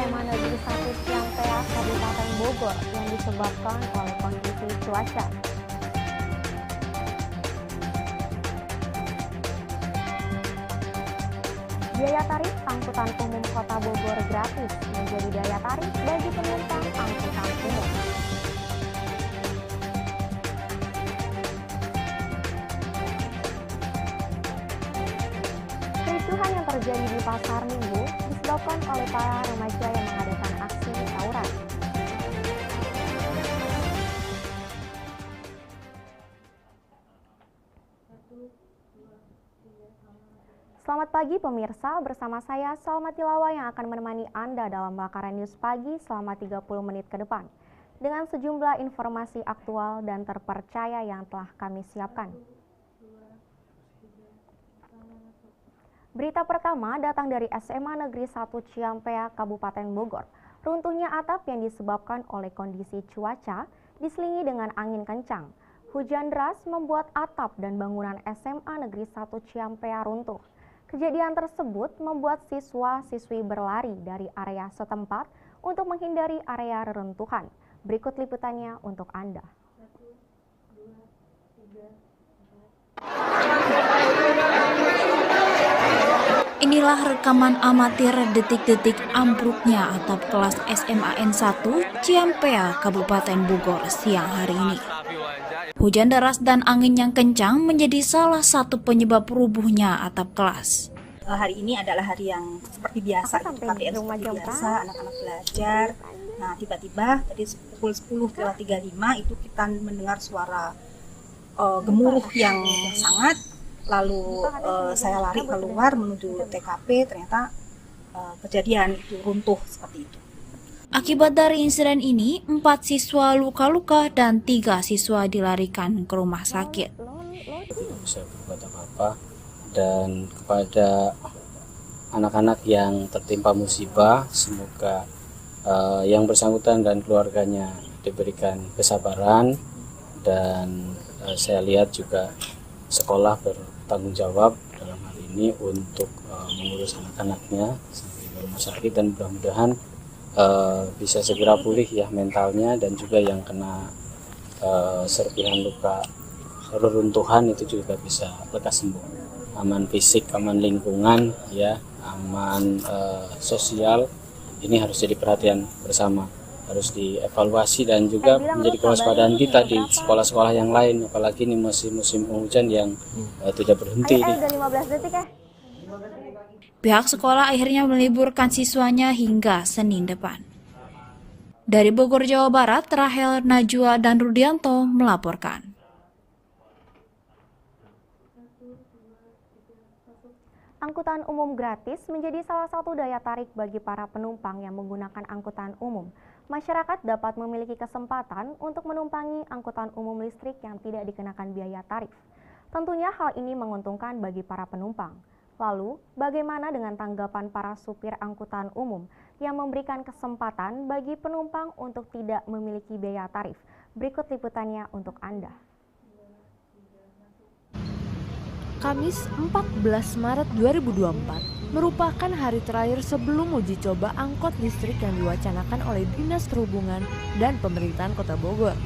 SMA Negeri 1 Ciampea, Kabupaten Bogor yang disebabkan oleh kondisi cuaca. Biaya tarif angkutan umum Kota Bogor gratis menjadi daya tarik bagi penumpang angkutan umum. Kericuhan yang terjadi di Pasar Minggu disebabkan oleh para remaja yang mengadakan aksi tawuran. Selamat pagi pemirsa, bersama saya Salma Tilawa yang akan menemani Anda dalam Lakaran News Pagi selama 30 menit ke depan dengan sejumlah informasi aktual dan terpercaya yang telah kami siapkan. Berita pertama datang dari SMA Negeri 1 Ciampea, Kabupaten Bogor. Runtuhnya atap yang disebabkan oleh kondisi cuaca diselingi dengan angin kencang. Hujan deras membuat atap dan bangunan SMA Negeri 1 Ciampea runtuh. Kejadian tersebut membuat siswa-siswi berlari dari area setempat untuk menghindari area reruntuhan. Berikut liputannya untuk Anda. Inilah rekaman amatir detik-detik ambruknya atap kelas SMAN 1 Ciampea, Kabupaten Bogor siang hari ini. Hujan deras dan angin yang kencang menjadi salah satu penyebab rubuhnya atap kelas. Hari ini adalah hari yang seperti biasa, KPR seperti biasa, anak-anak belajar. Nah, tiba-tiba tadi pukul 10.35 itu kita mendengar suara gemuruh yang sangat. Lalu saya lari keluar menuju TKP, ternyata kejadian itu runtuh seperti itu. Akibat dari insiden ini, 4 siswa luka-luka dan 3 siswa dilarikan ke rumah sakit. Tidak bisa berbuat apa-apa, dan kepada anak-anak yang tertimpa musibah, semoga yang bersangkutan dan keluarganya diberikan kesabaran, dan saya lihat juga sekolah bertanggung jawab dalam hal ini untuk mengurus anak-anaknya sampai ke rumah sakit, dan mudah-mudahan bisa segera pulih ya mentalnya, dan juga yang kena serpihan luka reruntuhan itu juga bisa lekas sembuh. Aman fisik, aman lingkungan, ya, aman sosial, ini harus jadi perhatian bersama, harus dievaluasi dan juga menjadi kewaspadaan kita di sekolah-sekolah yang lain, apalagi ini musim penghujan yang tidak berhenti. Pihak sekolah akhirnya meliburkan siswanya hingga Senin depan. Dari Bogor, Jawa Barat, Rahel, Najwa, dan Rudianto melaporkan. Angkutan umum gratis menjadi salah satu daya tarik bagi para penumpang yang menggunakan angkutan umum. Masyarakat dapat memiliki kesempatan untuk menumpangi angkutan umum listrik yang tidak dikenakan biaya tarif. Tentunya hal ini menguntungkan bagi para penumpang. Lalu, bagaimana dengan tanggapan para supir angkutan umum yang memberikan kesempatan bagi penumpang untuk tidak memiliki biaya tarif? Berikut liputannya untuk Anda. Kamis 14 Maret 2024 merupakan hari terakhir sebelum uji coba angkot listrik yang diwacanakan oleh Dinas Perhubungan dan Pemerintahan Kota Bogor.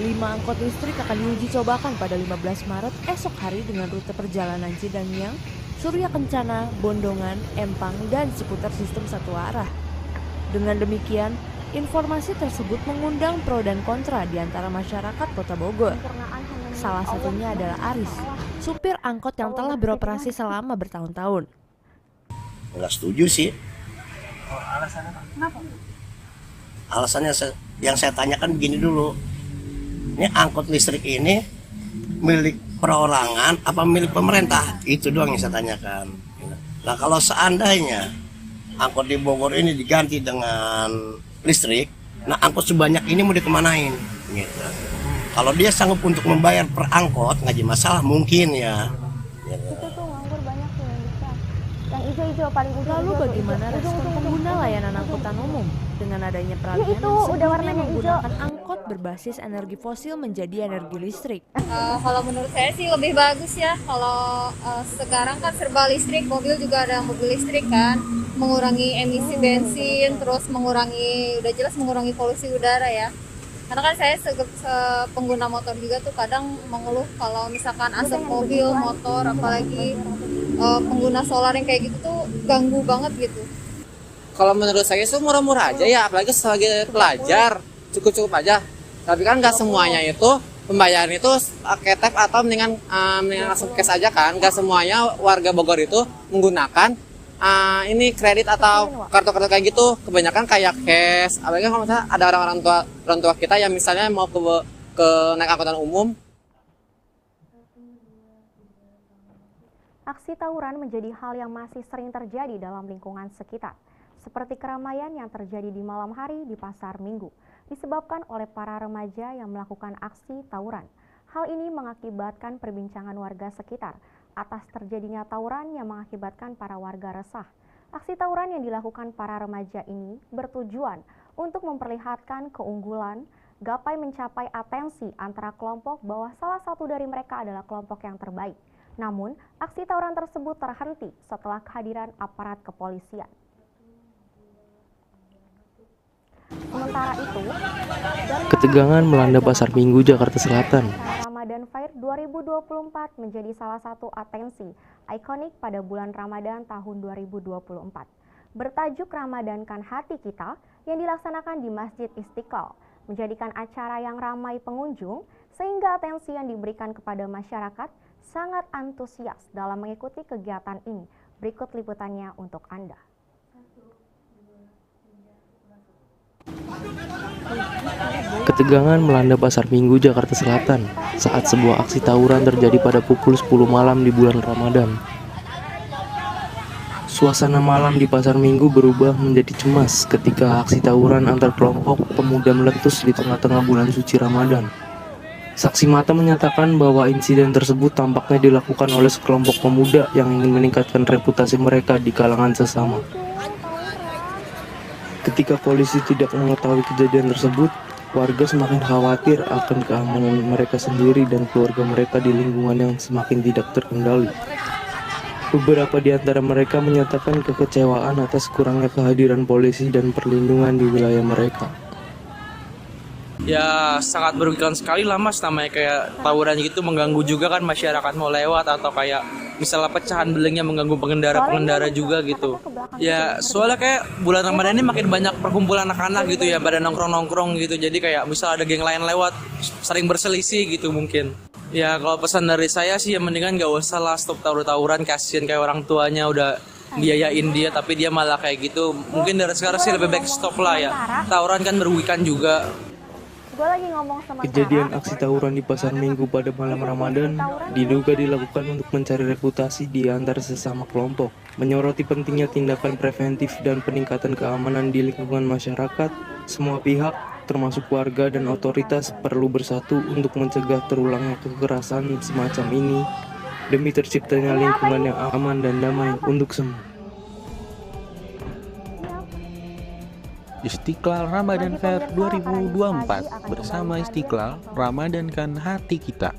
5 angkot listrik akan diuji cobakan pada 15 Maret esok hari dengan rute perjalanan Cidangyang, Surya Kencana, Bondongan, Empang, dan seputar sistem satu arah. Dengan demikian, informasi tersebut mengundang pro dan kontra di antara masyarakat Kota Bogor. Salah satunya adalah Aris, supir angkot yang telah beroperasi selama bertahun-tahun. Nggak setuju sih. Alasannya kenapa? Alasannya yang saya tanyakan begini dulu. Ini angkot listrik ini milik perorangan apa milik pemerintah? Itu doang yang saya tanyakan. Nah, kalau seandainya angkot di Bogor ini diganti dengan listrik, nah angkot sebanyak ini mau dikemanain? Gitu. Kalau dia sanggup untuk membayar per angkot, nggak jadi masalah mungkin ya. Itu tuh nganggur banyak tuh yang bisa. Yang hijau-hijau paling ujung. Lalu bagaimana respon pengguna layanan angkutan umum dengan adanya peralihan itu yang udah sebelumnya warnanya menggunakan angkot berbasis energi fosil menjadi energi listrik? Kalau menurut saya sih lebih bagus ya. Kalau sekarang kan serba listrik, mobil juga ada mobil listrik kan. mengurangi emisi bensin, terus udah jelas mengurangi polusi udara ya. Karena kan saya pengguna motor juga tuh kadang mengeluh kalau misalkan asap mobil, motor, apalagi pengguna solar yang kayak gitu tuh ganggu banget gitu. Kalau menurut saya itu murah-murah aja ya, apalagi sebagai pelajar cukup-cukup aja. Tapi kan nggak semuanya itu pembayaran itu pakai tap atau mendingan langsung cash aja kan. Nggak semuanya warga Bogor itu menggunakan ini kredit atau kartu-kartu kayak gitu. Kebanyakan kayak cash. Apalagi kalau misalnya ada orang tua kita yang misalnya mau ke naik angkutan umum. Aksi tawuran menjadi hal yang masih sering terjadi dalam lingkungan sekitar, seperti keramaian yang terjadi di malam hari di Pasar Minggu, disebabkan oleh para remaja yang melakukan aksi tawuran. Hal ini mengakibatkan perbincangan warga sekitar atas terjadinya tawuran yang mengakibatkan para warga resah. Aksi tawuran yang dilakukan para remaja ini bertujuan untuk memperlihatkan keunggulan, gapai mencapai atensi antara kelompok bahwa salah satu dari mereka adalah kelompok yang terbaik. Namun, aksi tawuran tersebut terhenti setelah kehadiran aparat kepolisian. Sementara itu, ketegangan melanda Pasar Minggu, Jakarta Selatan. Ramadan Fair 2024 menjadi salah satu atensi ikonik pada bulan Ramadan tahun 2024. Bertajuk Ramadankan Hati Kita yang dilaksanakan di Masjid Istiqlal, menjadikan acara yang ramai pengunjung sehingga atensi yang diberikan kepada masyarakat sangat antusias dalam mengikuti kegiatan ini. Berikut liputannya untuk Anda. Ketegangan melanda Pasar Minggu, Jakarta Selatan saat sebuah aksi tawuran terjadi pada pukul 10 malam di bulan Ramadan. Suasana malam di Pasar Minggu berubah menjadi cemas ketika aksi tawuran antar kelompok pemuda meletus di tengah-tengah bulan suci Ramadan. Saksi mata menyatakan bahwa insiden tersebut tampaknya dilakukan oleh sekelompok pemuda yang ingin meningkatkan reputasi mereka di kalangan sesama. Ketika polisi tidak mengetahui kejadian tersebut, warga semakin khawatir akan keamanan mereka sendiri dan keluarga mereka di lingkungan yang semakin tidak terkendali. Beberapa di antara mereka menyatakan kekecewaan atas kurangnya kehadiran polisi dan perlindungan di wilayah mereka. Ya sangat merugikan sekali lah mas, namanya kayak tawuran gitu mengganggu juga kan masyarakat mau lewat, atau kayak misalnya pecahan belengnya mengganggu pengendara juga gitu. Ya soalnya kayak bulan Ramadan ini makin banyak perkumpulan anak-anak gitu ya, pada nongkrong-nongkrong gitu, jadi kayak misal ada geng lain lewat sering berselisih gitu mungkin. Ya kalau pesan dari saya sih ya mendingan gak usah lah stop tawuran, kasihan kayak orang tuanya udah biayain dia tapi dia malah kayak gitu. Mungkin dari sekarang sih lebih baik stop lah ya, tawuran kan merugikan juga. Kejadian aksi tawuran di Pasar Minggu pada malam Ramadan diduga dilakukan untuk mencari reputasi di antara sesama kelompok. Menyoroti pentingnya tindakan preventif dan peningkatan keamanan di lingkungan masyarakat, semua pihak, termasuk warga dan otoritas, perlu bersatu untuk mencegah terulangnya kekerasan semacam ini demi terciptanya lingkungan yang aman dan damai untuk semua. Istiqlal Ramadan Fair 2024 bersama Istiqlal Ramadankan Hati Kita.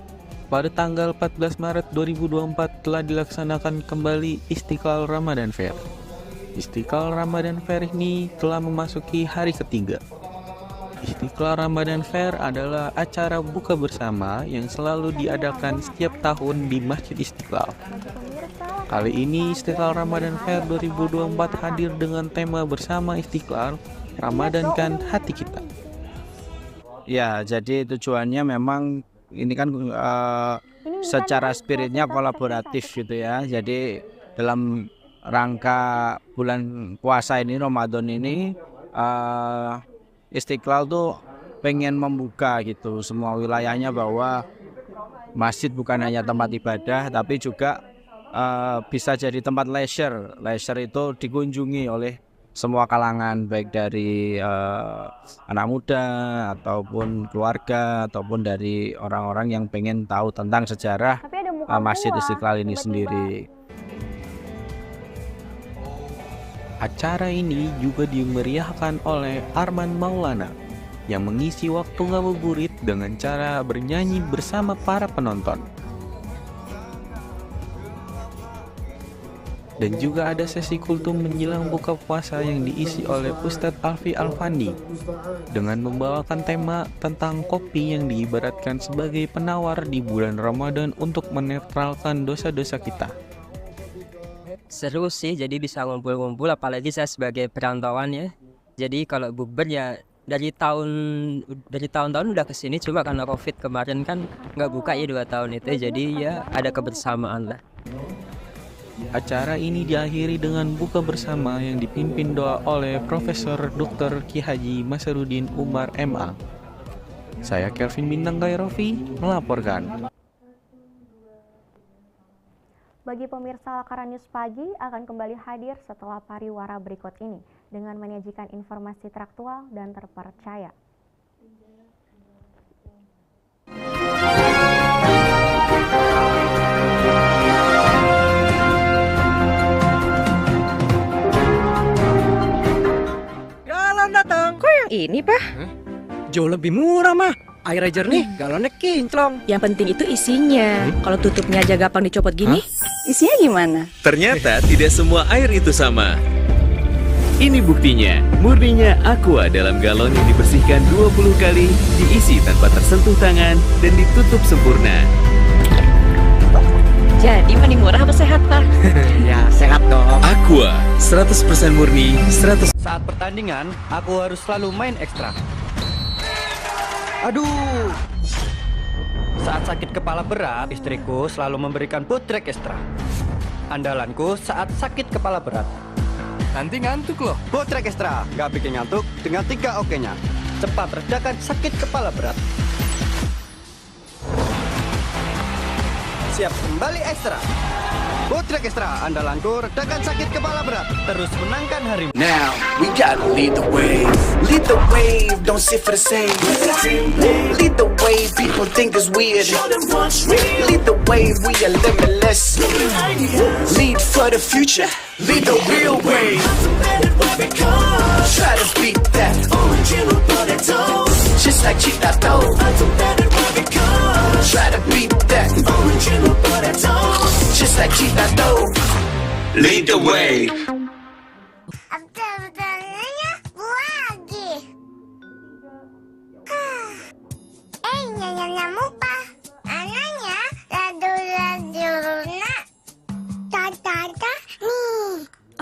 Pada tanggal 14 Maret 2024 telah dilaksanakan kembali Istiqlal Ramadan Fair. Istiqlal Ramadan Fair ini telah memasuki hari ketiga. Istiqlal Ramadan Fair adalah acara buka bersama yang selalu diadakan setiap tahun di Masjid Istiqlal. Kali ini Istiqlal Ramadan Fair 2024 hadir dengan tema bersama Istiqlal Ramadankan Hati Kita. Ya, jadi tujuannya memang ini kan secara spiritnya kolaboratif gitu ya. Jadi dalam rangka bulan puasa ini, Ramadan ini, Istiqlal tuh pengen membuka gitu semua wilayahnya, bahwa masjid bukan hanya tempat ibadah tapi juga bisa jadi tempat leisure. Leisure itu dikunjungi oleh semua kalangan, baik dari anak muda ataupun keluarga ataupun dari orang-orang yang pengen tahu tentang sejarah Masjid Istiqlal ini sendiri. Acara ini juga dimeriahkan oleh Arman Maulana yang mengisi waktu ngabuburit dengan cara bernyanyi bersama para penonton. Dan juga ada sesi kultum menjelang buka puasa yang diisi oleh Ustadz Alfi Alfandi dengan membawakan tema tentang kopi yang diibaratkan sebagai penawar di bulan Ramadan untuk menetralkan dosa-dosa kita. Seru sih, jadi bisa ngumpul-ngumpul, apalagi saya sebagai perantauan ya. Jadi kalau bukber ya dari tahun-tahun udah kesini, cuma karena COVID kemarin kan nggak buka ya 2 tahun itu, jadi ya ada kebersamaan lah. Acara ini diakhiri dengan buka bersama yang dipimpin doa oleh Profesor Dr. Ki Haji Masarudin Umar MA. Saya Kelvin Bintang Kairofi melaporkan. Bagi pemirsa Lakaran News Pagi akan kembali hadir setelah pariwara berikut ini dengan menyajikan informasi teraktual dan terpercaya. Galon datang. Kok yang ini, Pak? Jauh lebih murah, mah. Air jernih, galonnya kinclong. Yang penting itu isinya. Kalau tutupnya aja gampang dicopot gini, isinya gimana? Ternyata tidak semua air itu sama. Ini buktinya, murninya Aqua dalam galon yang dibersihkan 20 kali, diisi tanpa tersentuh tangan, dan ditutup sempurna. Jadi mending murah apa sehat, Pak? Ya, sehat dong. Aqua, 100% murni, 100%. Saat pertandingan, aku harus selalu main ekstra. Aduh. Saat sakit kepala berat, istriku selalu memberikan Botrek Extra. Andalanku saat sakit kepala berat. Nanti ngantuk loh. Botrek Extra, nggak bikin ngantuk dengan 3 OK-nya. Cepat redakan sakit kepala berat. Siap kembali ekstra. Botrek Extra, andalanku redakan sakit kepala berat. Terus menangkan harimu. Now we gotta lead the way. Lead the wave, don't sit for the same. Lead the wave, people think it's weird. Lead the wave, we are limitless. Lead for the future, lead the real way. Try to beat that. Just like Cheetah Toe. Try to beat that. Just like Cheetah Toe. Lead the way.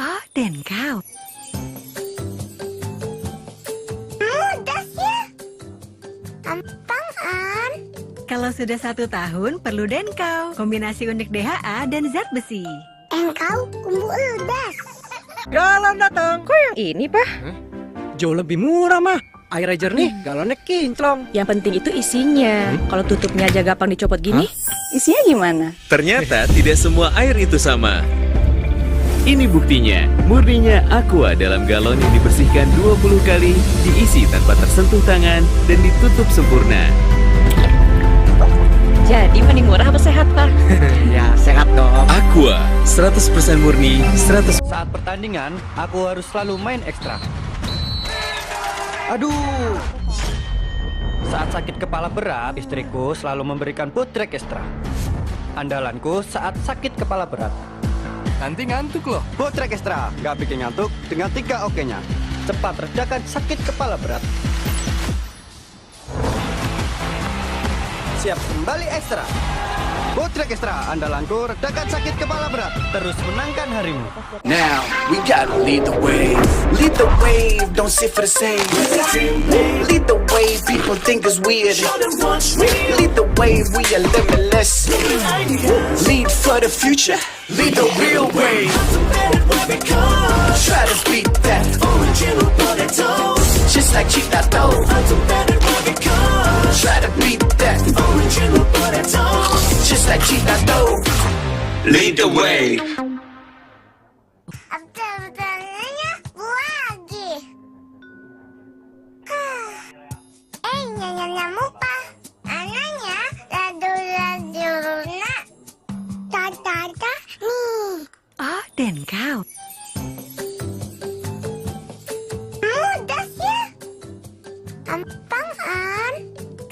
Oh, dan kau. Mudah ya. Gampang. Kalau sudah 1 tahun, perlu Denkau. Kombinasi unik DHA dan zat besi. Engkau kumbu ludas. Galon datang. Kok yang ini, Pak? Jauh lebih murah, mah. Air jernih, galonnya kinclong. Yang penting itu isinya. Kalau tutupnya aja gampang dicopot gini, isinya gimana? Ternyata tidak semua air itu sama. Ini buktinya, murninya Aqua dalam galon yang dibersihkan 20 kali, diisi tanpa tersentuh tangan, dan ditutup sempurna. Jadi mending murah apa sehat, Pak? Ya, sehat dong. Aqua, 100% murni, 100%. Saat pertandingan, aku harus selalu main ekstra. Aduh. Saat sakit kepala berat, istriku selalu memberikan Botrek Extra. Andalanku saat sakit kepala berat. Nanti ngantuk loh. Botrek Extra, nggak bikin ngantuk dengan 3 OK-nya. Cepat redakan sakit kepala berat. Siap kembali ekstra. Botrek Extra, andalanku redakan sakit kepala berat. Terus menangkan harimu. Now we gotta lead the wave. Lead the wave, don't sit for the same. Lead the wave, people think it's weird. Lead the wave, we are limitless. Lead for the future, lead the real way. Try to beat that. Just like Cheetah Toe. Try to beat that. Just like Cheetah Toe. Lead the way. Oh, dan kau. Mudah ya. Gampang.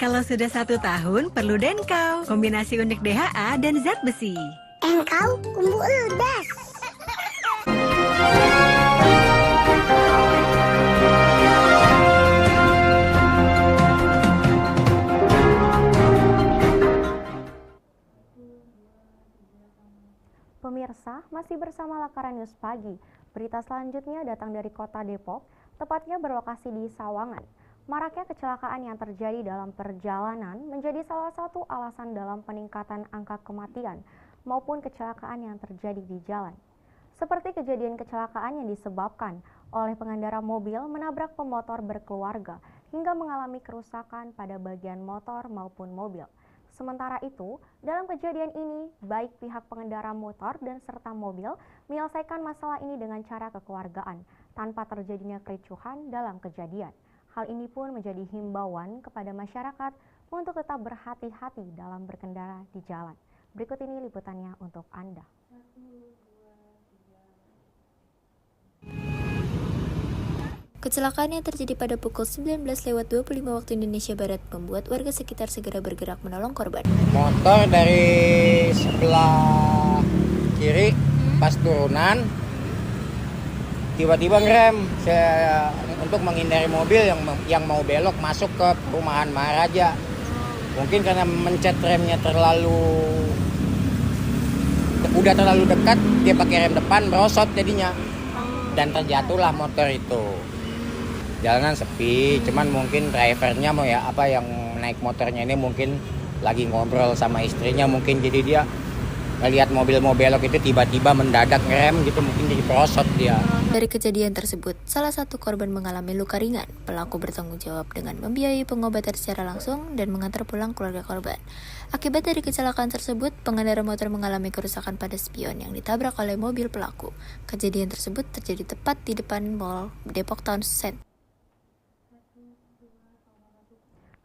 Kalau sudah 1 tahun, perlu Denkau. Kombinasi unik DHA dan zat besi. Engkau kumbu ludas. Masih bersama Lakaran News Pagi, berita selanjutnya datang dari kota Depok, tepatnya berlokasi di Sawangan. Maraknya kecelakaan yang terjadi dalam perjalanan menjadi salah satu alasan dalam peningkatan angka kematian maupun kecelakaan yang terjadi di jalan. Seperti kejadian kecelakaan yang disebabkan oleh pengendara mobil menabrak pemotor berkeluarga hingga mengalami kerusakan pada bagian motor maupun mobil. Sementara itu, dalam kejadian ini, baik pihak pengendara motor dan serta mobil menyelesaikan masalah ini dengan cara kekeluargaan, tanpa terjadinya kericuhan dalam kejadian. Hal ini pun menjadi himbauan kepada masyarakat untuk tetap berhati-hati dalam berkendara di jalan. Berikut ini liputannya untuk Anda. Kecelakaan yang terjadi pada pukul 19.25 waktu Indonesia Barat membuat warga sekitar segera bergerak menolong korban. Motor dari sebelah kiri pas turunan tiba-tiba ngerem untuk menghindari mobil yang mau belok masuk ke perumahan Maharaja. Mungkin karena mencet remnya udah terlalu dekat, dia pakai rem depan merosot jadinya dan terjatuhlah motor itu. Jalanan sepi, cuman mungkin drivernya yang naik motornya ini mungkin lagi ngobrol sama istrinya, mungkin jadi dia ngelihat mobil mau belok itu tiba-tiba mendadak ngerem gitu, mungkin jadi perosot dia. Dari kejadian tersebut, salah satu korban mengalami luka ringan. Pelaku bertanggung jawab dengan membiayai pengobatan secara langsung dan mengantar pulang keluarga korban. Akibat dari kecelakaan tersebut, pengendara motor mengalami kerusakan pada spion yang ditabrak oleh mobil pelaku. Kejadian tersebut terjadi tepat di depan Mall Depok Town Center.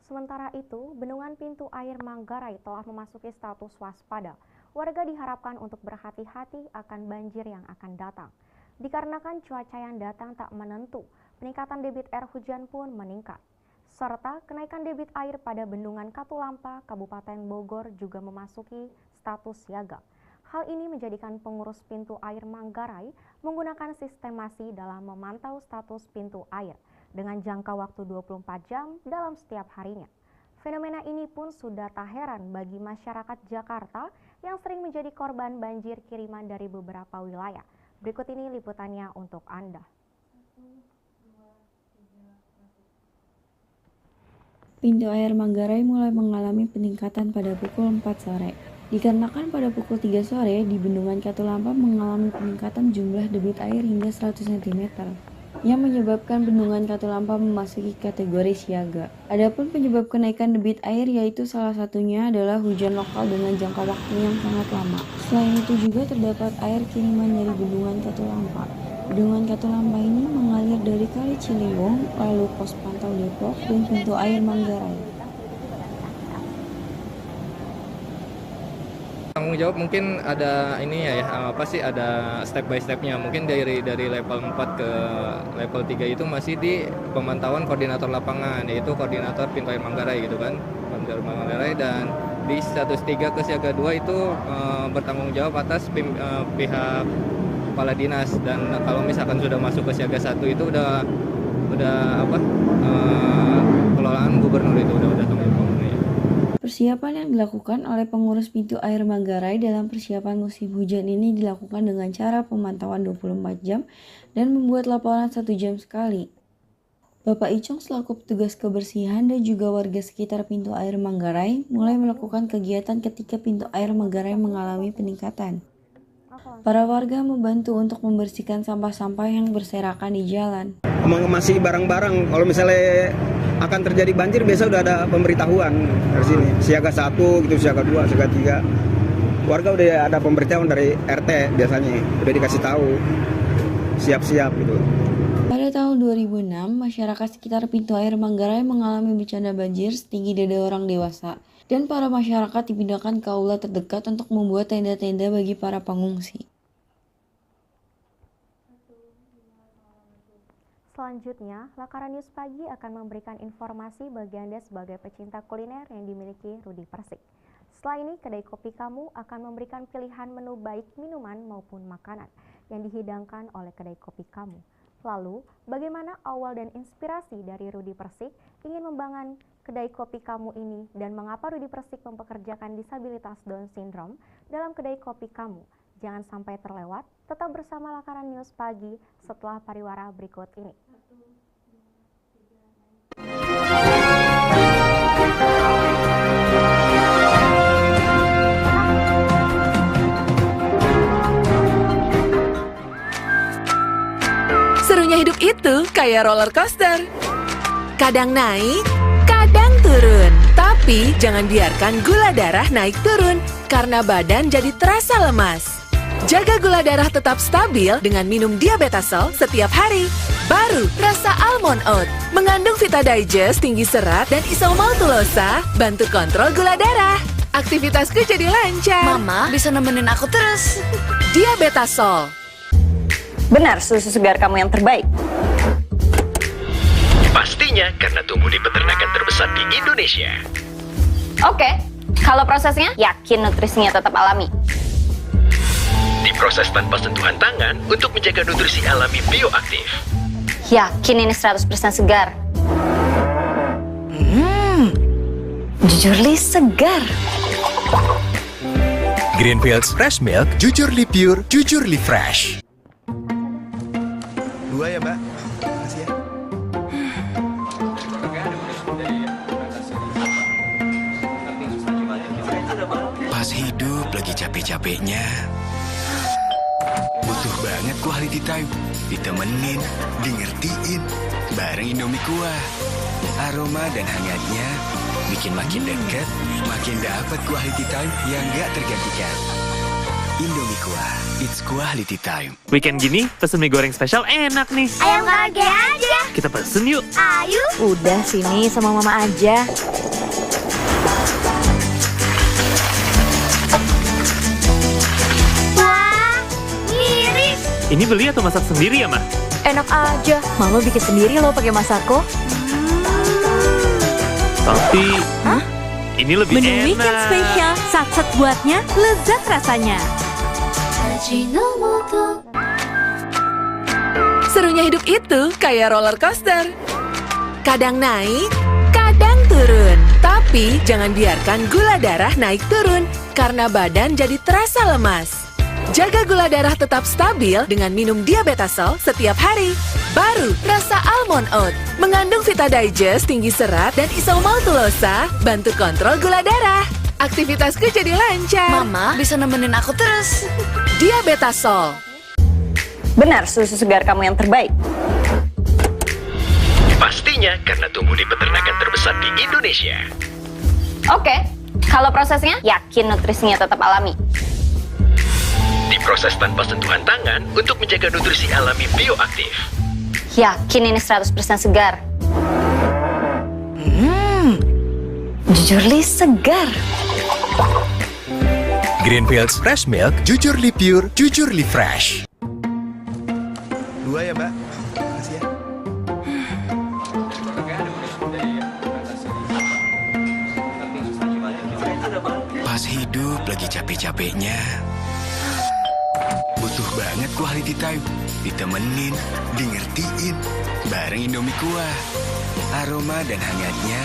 Sementara itu, bendungan pintu air Manggarai telah memasuki status waspada. Warga diharapkan untuk berhati-hati akan banjir yang akan datang. Dikarenakan cuaca yang datang tak menentu, peningkatan debit air hujan pun meningkat. Serta kenaikan debit air pada bendungan Katulampa, Kabupaten Bogor juga memasuki status siaga. Hal ini menjadikan pengurus pintu air Manggarai menggunakan sistemasi dalam memantau status pintu air dengan jangka waktu 24 jam dalam setiap harinya. Fenomena ini pun sudah tak heran bagi masyarakat Jakarta yang sering menjadi korban banjir kiriman dari beberapa wilayah. Berikut ini liputannya untuk Anda. Pintu air Manggarai mulai mengalami peningkatan pada pukul 4 sore. Dikarenakan pada pukul 3 sore di Bendungan Katulampa mengalami peningkatan jumlah debit air hingga 100 cm. Yang menyebabkan Bendungan Katulampa memasuki kategori siaga. Adapun penyebab kenaikan debit air yaitu salah satunya adalah hujan lokal dengan jangka waktu yang sangat lama. Selain itu juga terdapat air kiriman dari Bendungan Katulampa. Bendungan Katulampa ini mengalir dari Kali Ciliwung, lalu Pos Pantau Depok, dan pintu air Manggarai. Tanggung jawab mungkin ada ada step by stepnya. Mungkin dari level 4 ke level 3 itu masih di pemantauan koordinator lapangan, yaitu koordinator pintu air Manggarai gitu kan, koordinator Manggarai, dan di status 3 ke siaga 2 itu bertanggung jawab atas pihak kepala dinas, dan kalau misalkan sudah masuk ke siaga 1 itu udah pengelolaan gubernur itu udah tanggung jawab. Persiapan yang dilakukan oleh pengurus pintu air Manggarai dalam persiapan musim hujan ini dilakukan dengan cara pemantauan 24 jam dan membuat laporan 1 jam sekali. Bapak Icong selaku petugas kebersihan dan juga warga sekitar pintu air Manggarai mulai melakukan kegiatan ketika pintu air Manggarai mengalami peningkatan. Para warga membantu untuk membersihkan sampah-sampah yang berserakan di jalan. Mengemasi barang-barang, kalau misalnya akan terjadi banjir biasa udah ada pemberitahuan dari sini. Siaga 1 gitu, siaga 2, siaga 3. Warga udah ada pemberitahuan dari RT biasanya, udah dikasih tahu. Siap-siap gitu. Pada tahun 2006, masyarakat sekitar pintu air Manggarai mengalami bencana banjir setinggi dada orang dewasa. Dan para masyarakat dipindahkan ke aula terdekat untuk membuat tenda-tenda bagi para pengungsi. Selanjutnya, Lakaran News Pagi akan memberikan informasi bagi Anda sebagai pecinta kuliner yang dimiliki Rudi Persik. Setelah ini, kedai kopi kamu akan memberikan pilihan menu baik minuman maupun makanan yang dihidangkan oleh kedai kopi kamu. Lalu, bagaimana awal dan inspirasi dari Rudi Persik ingin membangun kedai kopi kamu ini dan mengapa Rudi Persik mempekerjakan disabilitas Down Syndrome dalam kedai kopi kamu? jangan sampai terlewat. Tetap bersama Lakaran News Pagi setelah pariwara berikut ini. Serunya hidup itu kayak roller coaster. Kadang naik, kadang turun. Tapi jangan biarkan gula darah naik turun karena badan jadi terasa lemas. Jaga gula darah tetap stabil dengan minum Diabetasol setiap hari. Baru rasa almond oat mengandung Vita Digest tinggi serat dan isomaltulosa, bantu kontrol gula darah. Aktivitasku jadi lancar. Mama bisa nemenin aku terus. Diabetasol. Benar, susu segar kamu yang terbaik. Pastinya karena tumbuh di peternakan terbesar di Indonesia. Oke, kalau prosesnya yakin nutrisinya tetap alami. Diproses tanpa sentuhan tangan untuk menjaga nutrisi alami bioaktif. Yakin ini 100% segar. Jujurly segar. Greenfields Fresh Milk, Jujurly Pure, Jujurly Fresh. 2 ya, Mbak. Makasih ya. Pas hidup lagi capek-capeknya, butuh banget quality time. Ditemenin, di ngertiin, bareng Indomie Kuah. Aroma dan hangatnya bikin makin dekat, makin dapat quality time yang gak tergantikan. Indomie Kuah, it's quality time. Weekend gini, pesen mie goreng spesial enak nih. Ayam KG aja. Kita pesen yuk. Ayo. Udah sini sama mama aja. Wah, miris. Ini beli atau masak sendiri ya, Ma? Enak aja. Mama bikin sendiri loh pakai masako. Tapi ini lebih Menu enak. weekend spesial, sat-sat buatnya, lezat rasanya. Serunya hidup itu kayak roller coaster. Kadang naik, kadang turun. Tapi jangan biarkan gula darah naik turun karena badan jadi terasa lemas. Jaga gula darah tetap stabil dengan minum Diabetasol setiap hari. Baru rasa almond oat mengandung Vita Digest tinggi serat dan isomaltulosa, bantu kontrol gula darah. Aktivitasku jadi lancar. Mama bisa nemenin aku terus. Diabetasol. Benar, susu segar kamu yang terbaik. Pastinya karena tumbuh di peternakan terbesar di Indonesia. Oke, kalau prosesnya yakin nutrisinya tetap alami. Diproses tanpa sentuhan tangan untuk menjaga nutrisi alami bioaktif. Yakin ini 100% segar. Jujurly segar. Greenfields Fresh Milk, Jujurly Pure, Jujurly Fresh. 2 ya, Mbak. Makasih ya. Pas hidup lagi capek-capeknya, butuh banget quality time. Ditemenin, di ngertiin, bareng Indomie Kuah. Aroma dan hangatnya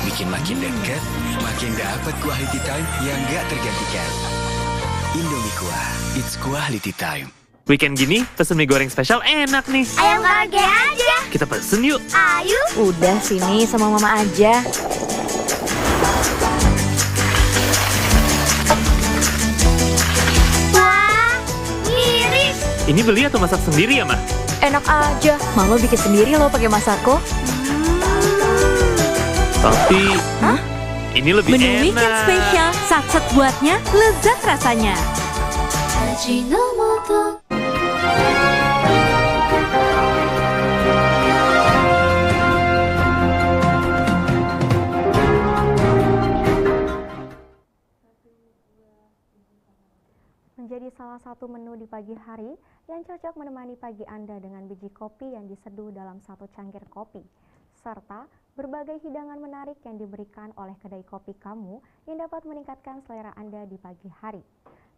bikin makin dekat, makin dapat quality time yang gak tergantikan. Indomie Kuah, it's quality time. Weekend gini, pesen mie goreng spesial enak nih. Ayam KG aja. Kita pesen yuk. Ayo. Udah sini sama mama aja. Wah, miris. Ini beli atau masak sendiri ya, Ma? Enak aja. Mama bikin sendiri loh pakai masako. Tapi ini lebih Menu enak. weekend spesial, sat-sat buatnya, lezat rasanya. Menjadi salah satu menu di pagi hari yang cocok menemani pagi Anda dengan biji kopi yang diseduh dalam satu cangkir kopi, serta berbagai hidangan menarik yang diberikan oleh kedai kopi kamu yang dapat meningkatkan selera Anda di pagi hari.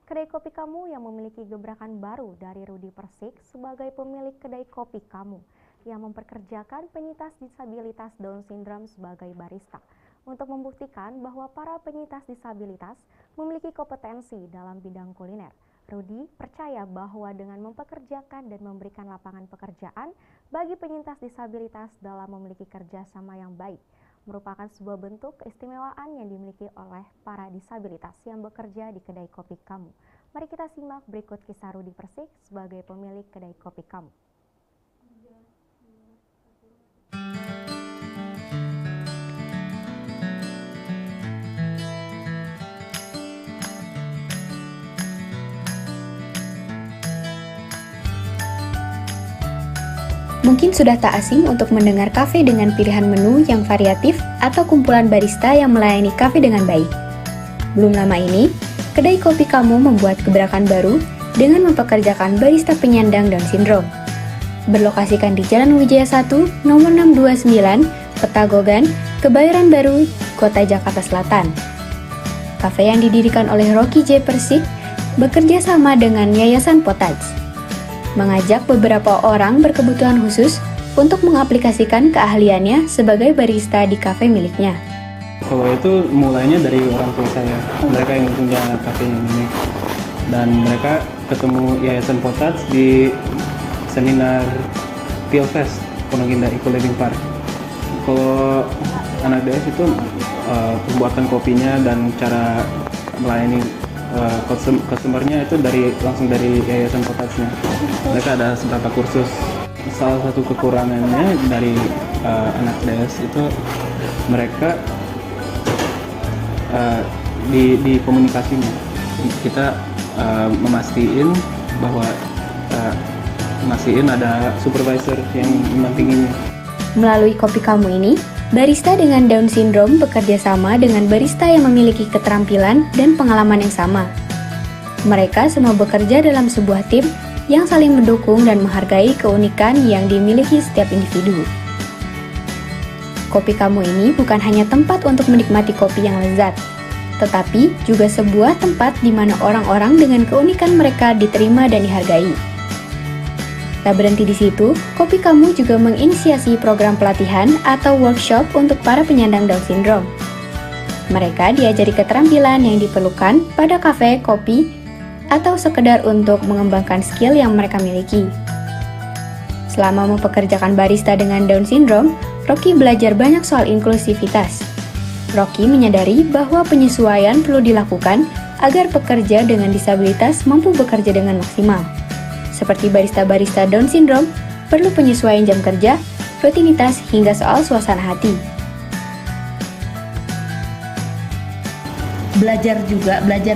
Kedai kopi kamu yang memiliki gebrakan baru dari Rudi Persik sebagai pemilik kedai kopi kamu yang memperkerjakan penyintas disabilitas Down Syndrome sebagai barista untuk membuktikan bahwa para penyintas disabilitas memiliki kompetensi dalam bidang kuliner. Rudi percaya bahwa dengan mempekerjakan dan memberikan lapangan pekerjaan bagi penyintas disabilitas dalam memiliki kerjasama yang baik merupakan sebuah bentuk keistimewaan yang dimiliki oleh para disabilitas yang bekerja di kedai kopi kamu. Mari kita simak berikut kisah Rudi Persik sebagai pemilik kedai kopi kamu. Mungkin sudah tak asing untuk mendengar kafe dengan pilihan menu yang variatif atau kumpulan barista yang melayani kafe dengan baik. Belum lama ini, kedai kopi kamu membuat gebrakan baru dengan mempekerjakan barista penyandang Down Syndrome. Berlokasikan di Jalan Wijaya 1, nomor 629, Petagogan, Kebayoran Baru, Kota Jakarta Selatan. Kafe yang didirikan oleh Rocky J. Persik bekerja sama dengan Yayasan Potage, mengajak beberapa orang berkebutuhan khusus untuk mengaplikasikan keahliannya sebagai barista di kafe miliknya. Kalau itu mulainya dari orang tua saya, mereka yang punya kafe ini. Dan mereka ketemu Yayasan Potats di seminar Pilfest, Pondok Indah Eco Living Park. Kalau anak DS itu pembuatan kopinya dan cara melayani customernya itu langsung dari Yayasan Potatsnya. Mereka ada beberapa kursus. Salah satu kekurangannya dari anak DS itu mereka di komunikasinya. Kita memastikan bahwa ada supervisor yang mendampinginya. Melalui kopi kamu ini, barista dengan Down Syndrome bekerja sama dengan barista yang memiliki keterampilan dan pengalaman yang sama. Mereka semua bekerja dalam sebuah tim yang saling mendukung dan menghargai keunikan yang dimiliki setiap individu. Kopi kamu ini bukan hanya tempat untuk menikmati kopi yang lezat, tetapi juga sebuah tempat di mana orang-orang dengan keunikan mereka diterima dan dihargai. Tak berhenti di situ, kopi kamu juga menginisiasi program pelatihan atau workshop untuk para penyandang Down Syndrome. Mereka diajari keterampilan yang diperlukan pada kafe, kopi, atau sekedar untuk mengembangkan skill yang mereka miliki. Selama mempekerjakan barista dengan Down Syndrome, Rocky belajar banyak soal inklusivitas. Rocky menyadari bahwa penyesuaian perlu dilakukan agar pekerja dengan disabilitas mampu bekerja dengan maksimal. Seperti barista-barista Down Syndrome, perlu penyesuaian jam kerja, rutinitas, hingga soal suasana hati. Belajar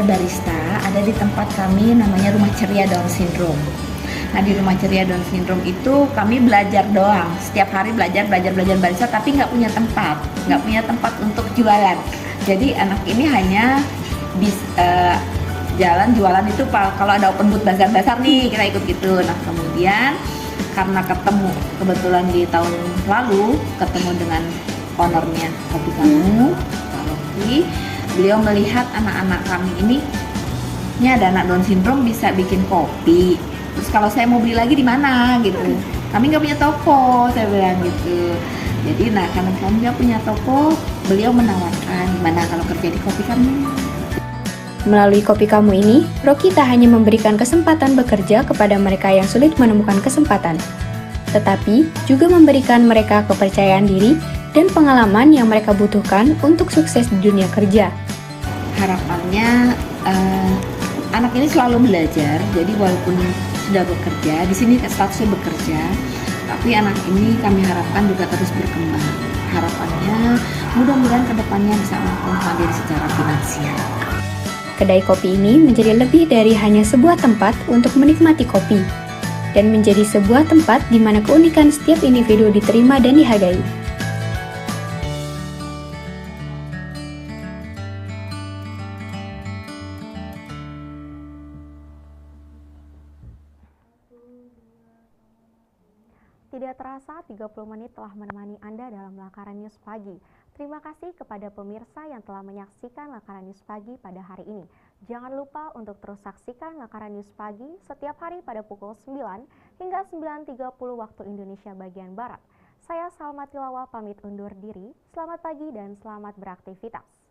barista ada di tempat kami namanya Rumah Ceria Down Syndrome. Nah, di Rumah Ceria Down Syndrome itu kami belajar doang. Setiap hari belajar barista, tapi nggak punya tempat untuk jualan. Jadi anak ini hanya jalan jualan itu kalau ada open booth bazar-bazar nih kita ikut gitu. Nah kemudian karena ketemu kebetulan di tahun lalu ketemu dengan ownernya kopi kamu, Pak Rocky, beliau melihat anak-anak kami ini ada anak Down Syndrome bisa bikin kopi. Terus kalau saya mau beli lagi di mana gitu, kami nggak punya toko, saya bilang gitu. Jadi karena kami nggak punya toko, beliau menawarkan gimana kalau kerja di kopi kamu. Melalui kopi kamu ini, Rocky tak hanya memberikan kesempatan bekerja kepada mereka yang sulit menemukan kesempatan, tetapi juga memberikan mereka kepercayaan diri dan pengalaman yang mereka butuhkan untuk sukses di dunia kerja. Harapannya anak ini selalu belajar, jadi walaupun sudah bekerja, di sini statusnya bekerja, tapi anak ini kami harapkan juga terus berkembang. Harapannya mudah-mudahan kedepannya bisa mampu mandiri secara finansial. Kedai kopi ini menjadi lebih dari hanya sebuah tempat untuk menikmati kopi, dan menjadi sebuah tempat di mana keunikan setiap individu diterima dan dihargai. Tidak terasa 30 menit telah menemani Anda dalam Lakaran News Pagi. Terima kasih kepada pemirsa yang telah menyaksikan Lakaran News Pagi pada hari ini. Jangan lupa untuk terus saksikan Lakaran News Pagi setiap hari pada pukul 9 hingga 9.30 waktu Indonesia bagian Barat. Saya Salma Tilawa pamit undur diri. Selamat pagi dan selamat beraktivitas.